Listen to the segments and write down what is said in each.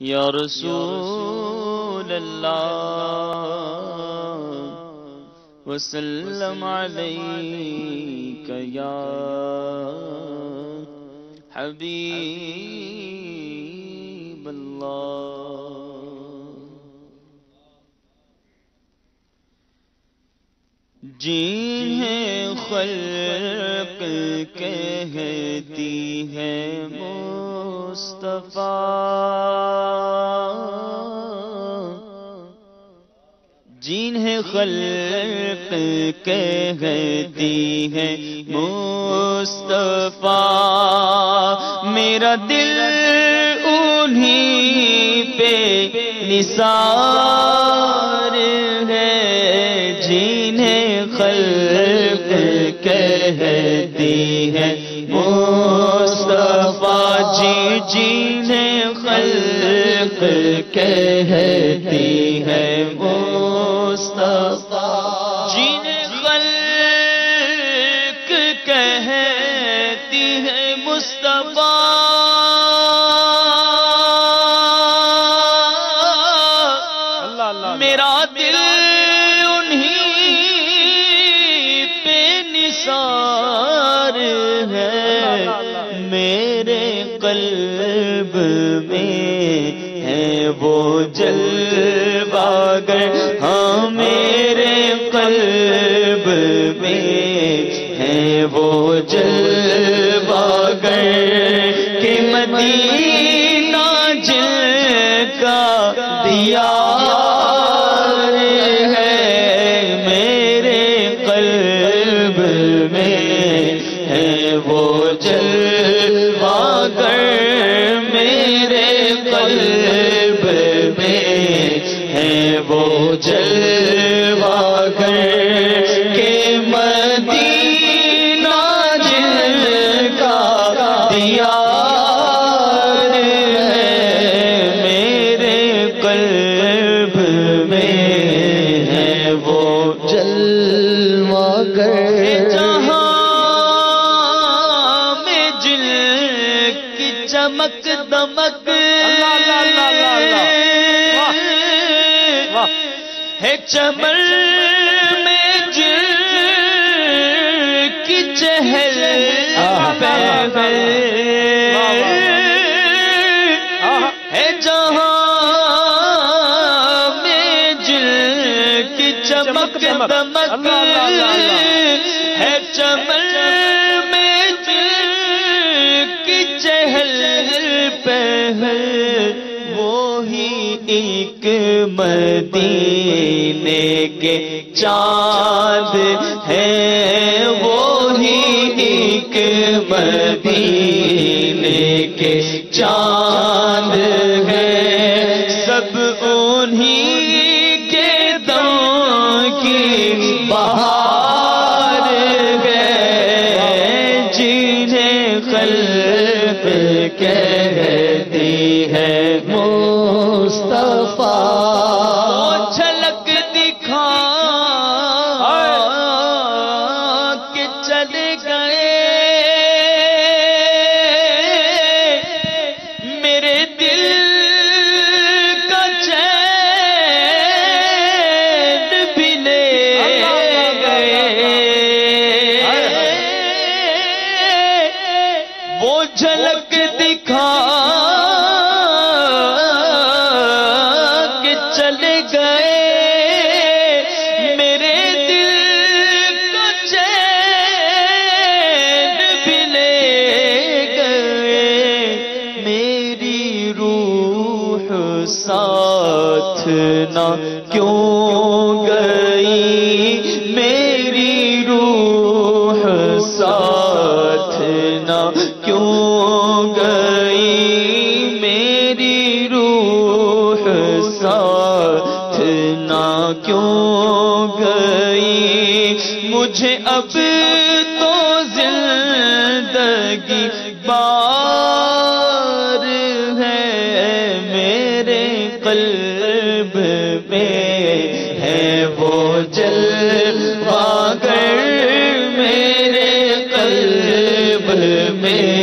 یا رسول اللہ وسلم علیک یا حبیب اللہ۔ جنہیں خلق کہتی ہے مصطفیٰ، جنہیں خلق کہتی ہے مصطفیٰ، میرا دل انہیں پہ نثار ہے۔ جنہیں خلق کہتی ہے مصطفیٰ، جنہیں خلق کہتی ہے مصطفیٰ، جنہیں خلق کہتی ہے مصطفیٰ، میرا دل میرے قلب میں ہے وہ جلوہ گر، ہاں میرے قلب میں ہے وہ جلوہ گر کہ مدینہ جن کا دیار ہے۔ میرے قلب میں ہے وہ جلوہ گر، میرے قلب میں ہے وہ جلوہ گر کہ مدینہ جن کا دیار ہے۔ میرے قلب میں ہے وہ جلوہ گر، چمک دمک ہے چمن میں جن کی چہل پہل ہے، جہاں میں جن کی چمک دمک ہے چمن میں جن کی چہل پہل، وہی ایک مدینے کے چاند ہے، وہی ایک مدینے کے چاند ہے، سب انہیں کے دم کی بہار ہے۔ جنہیں خلق کہتی ہے مصطفیٰ، جھلک دکھا کہ چلے گئے میرے دل کا چین بھی لے گئے، وہ جھلک دکھا کہ چلے گئے میرے دل کا چین بھی لے گئے، میری روح ساتھ نہ کیوں گئی، میری روح ساتھ نہ کیوں گئی، میری روح ساتھ نہ کیوں گئی، مجھے اب تو زندگی بار ہے۔ میرے قلب میں ہے وہ جلوہ گر، میرے قلب میں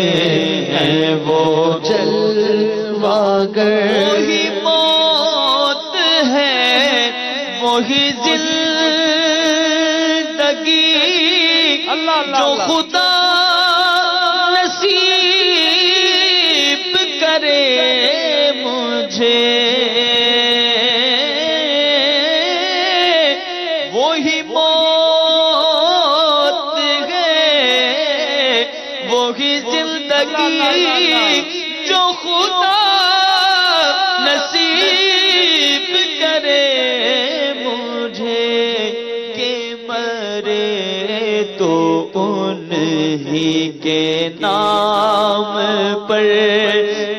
ہے وہ جلوہ وہی موت ہے وہی زندگی جو خدا نصیب کرے مجھے وہی موت ہے وہی زندگی جو خدا نصیب کرے مجھے کہ مرے تو انہی کے نام پر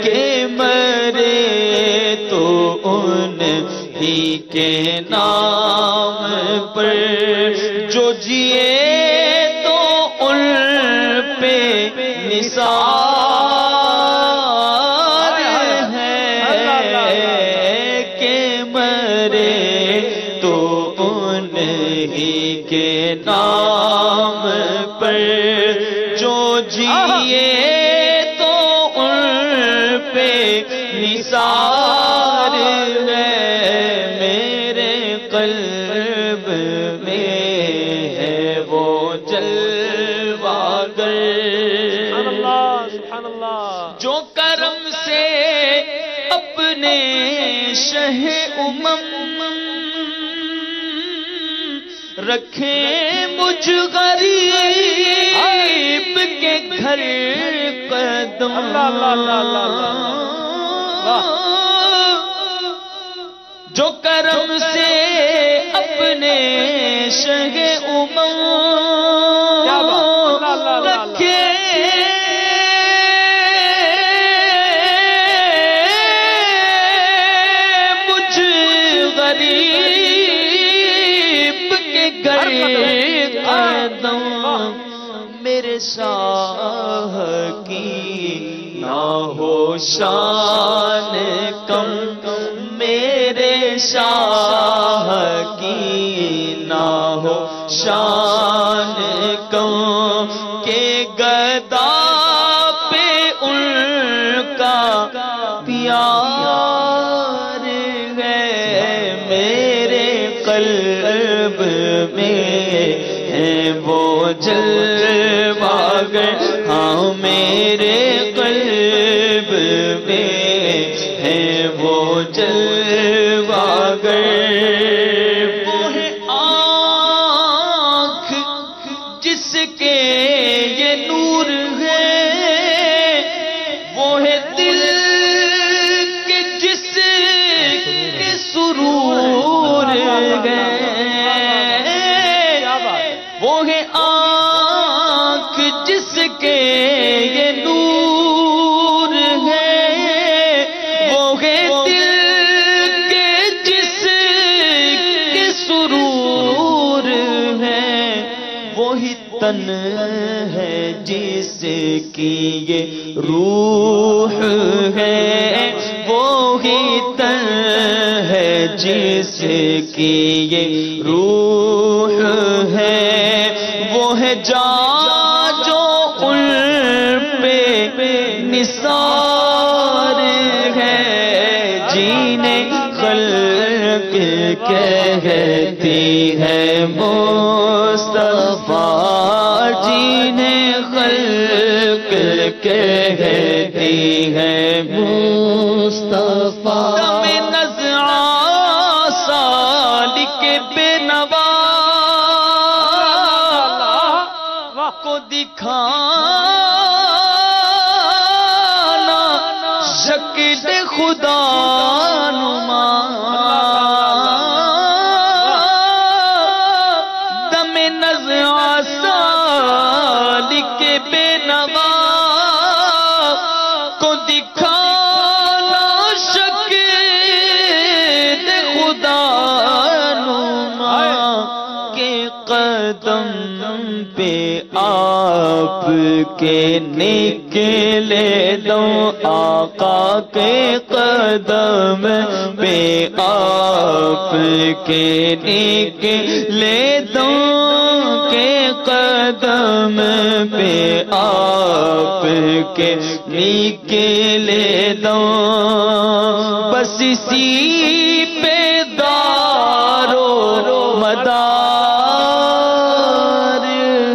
کہ مرے تو انہی کے نام پر جو جیے تو ان پہ نثار ہے کہ مرے تو انہی کے نام پر جو جیے تو ان پہ نثار ہے میرے قلب میں ہے وہ جلوہ گر جو کرم سے اپنے شہ رکھے مجھ غریب کے گھر قدم جو کرم سے اپنے شہ رکھے مجھ غریب کے گھر قدم میرے شاہ کی نہ ہو شان کم میرے شاہ کی نہ ہو شان کم کہ گدا پہ ان کا پیار ہے میرے قلب میں ہے وہ جلوہ گر ہاں میرے قلب میں ہے وہ جلوہ گر وہ ہے آنکھ جس کے یہ نور ہے وہ ہے دل کے جس کے سرور ہے وہ ہے آنکھ جس کے یہ نور ہے وہ ہے دل کے جس کے سرور ہے وہی تن ہے جس کی یہ روح ہے وہی تن ہے جس کی یہ روح ہے وہ ہے جان جو ان پہ نثار ہے جینے خلق کہتی ہے مصطفیٰ جینے خلق کہتی ہے مصطفیٰ دم نزعہ سالک بے نوا کو دکھانا شکل خدا نما دم نزعہ سالک بے نوا کو دکھانا شکل خدا نما کے قدم پہ آپ کے نکلے دوں آقا کے قدم پہ آپ کے نکلے دوں کے قدم پہ آپ کے نکلے دوں بس اسی پہ دار و مدار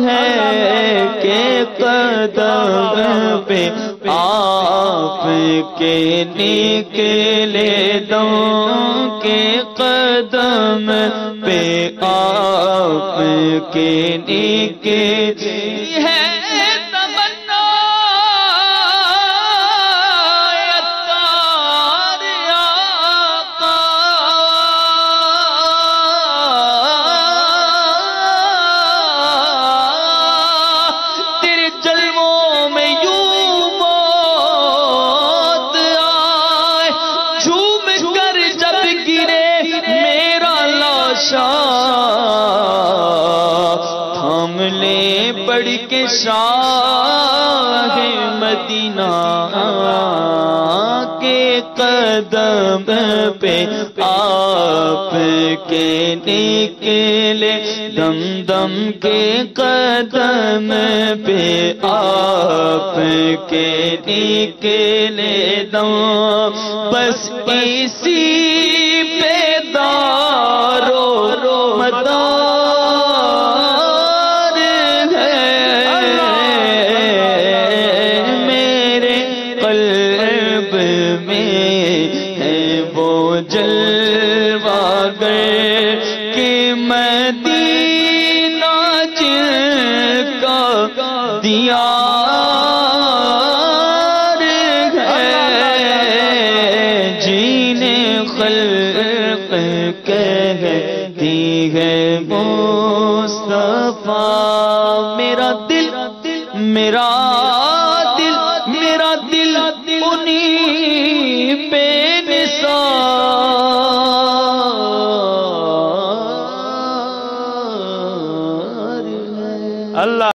ہے کہ قدم پہ آپ کے نکلے دم کے قدم پہ آپ کے نکلے ہے تھام لے بڑھ کے شاہ مدینہ کے قدم پہ آپ کے نکلے دم دم کے قدم پہ آپ کے نکلے دم بس اسی پہ دار و مدار ہے میرے قلب میں ہے وہ جلوہ گر کہ مدینہ جن کا دیار ہے جینے خلق کہتی ہے مصطفیٰ میرا دل انہی پہ نثار ہے اللہ